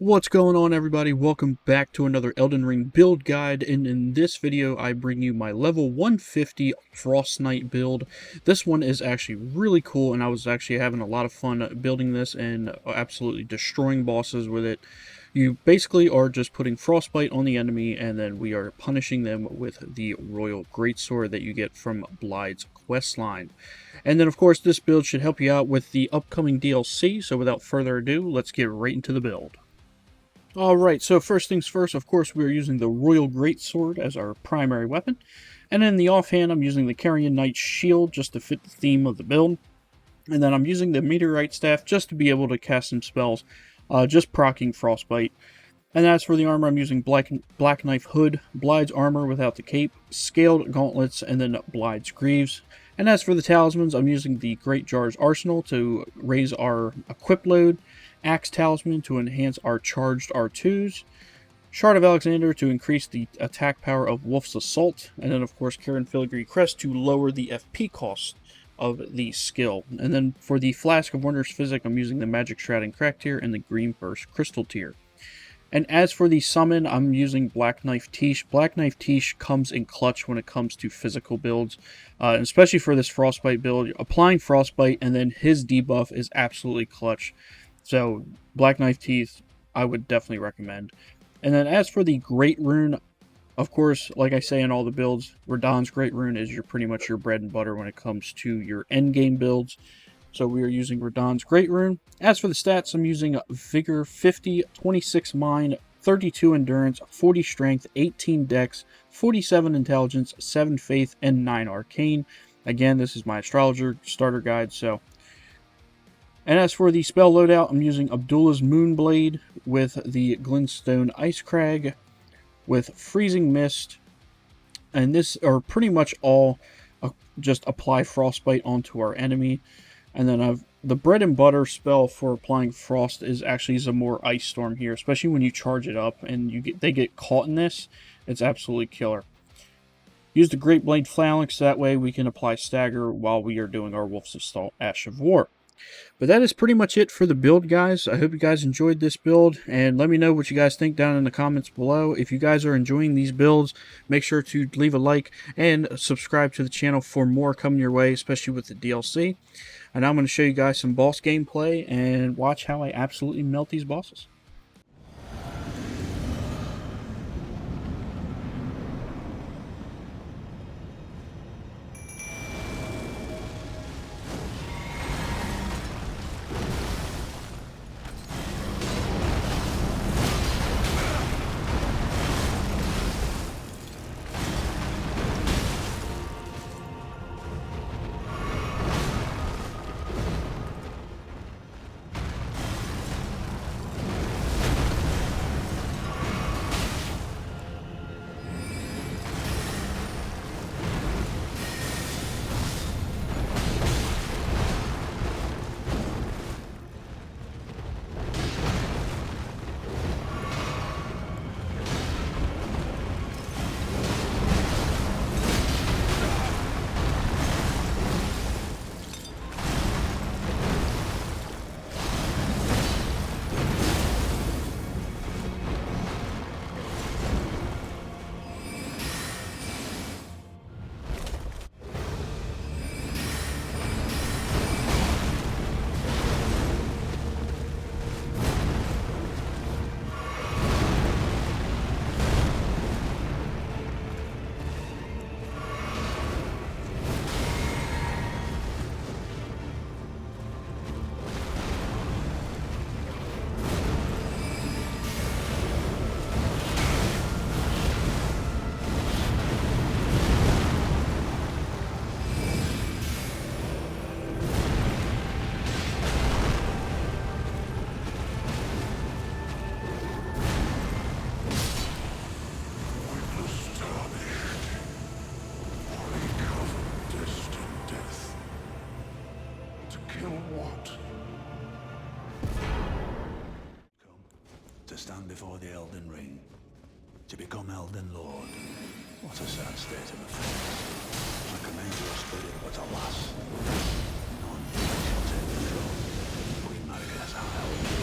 What's going on, everybody? Welcome back to another Elden Ring build guide, and in this video I bring you my level 150 Frost Knight build. This one is actually really cool, and I was actually having a lot of fun building this and absolutely destroying bosses with it. You basically are just putting frostbite on the enemy, and then we are punishing them with the Royal Greatsword that you get from Blide's questline. And then, of course, this build should help you out with the upcoming DLC, so without further ado, let's get right into the build. Alright, so first things first, of course, we are using the Royal Greatsword as our primary weapon. And in the offhand, I'm using the Carrion Knight's Shield just to fit the theme of the build. And then I'm using the Meteorite Staff just to be able to cast some spells, just proccing Frostbite. And as for the armor, I'm using Black Knife Hood, Blide's Armor without the cape, Scaled Gauntlets, and then Blide's Greaves. And as for the talismans, I'm using the Great Jar's Arsenal to raise our equip load, Axe Talisman to enhance our charged R2s, Shard of Alexander to increase the attack power of Wolf's Assault, and then of course Karen Filigree Crest to lower the FP cost of the skill. And then for the Flask of Wondrous Physic, I'm using the Magic Shroud and Crack tier and the Green Burst Crystal tier. And as for the summon, I'm using Black Knife Tiche. Black Knife Tiche comes in clutch when it comes to physical builds, especially for this Frostbite build. Applying Frostbite and then his debuff is absolutely clutch. So, Black Knife Teeth, I would definitely recommend. And then as for the Great Rune, of course, like I say in all the builds, Radagon's Great Rune is pretty much your bread and butter when it comes to your endgame builds. So we are using Radagon's Great Rune. As for the stats, I'm using Vigor 50, 26 Mind, 32 Endurance, 40 Strength, 18 Dex, 47 Intelligence, 7 Faith, and 9 Arcane. Again, this is my Astrologer starter guide, so... And as for the spell loadout, I'm using Abdullah's Moonblade with the Glintstone Ice Crag with Freezing Mist. And this are pretty much all just apply Frostbite onto our enemy. And then the bread and butter spell for applying Frost is actually Zamor Ice Storm here, especially when you charge it up and they get caught in this. It's absolutely killer. Use the Great Blade Phalanx, that way we can apply Stagger while we are doing our Wolf's Assault Ash of War. But that is pretty much it for the build, guys. I hope you guys enjoyed this build, and let me know what you guys think down in the comments below. If you guys are enjoying these builds, make sure to leave a like and subscribe to the channel for more coming your way, especially with the DLC. And I'm going to show you guys some boss gameplay and watch how I absolutely melt these bosses. To stand before the Elden Ring, to become Elden Lord. What a sad state of affairs. I commend your spirit, but alas, none shall take the throne. Queen Maliketh, our help.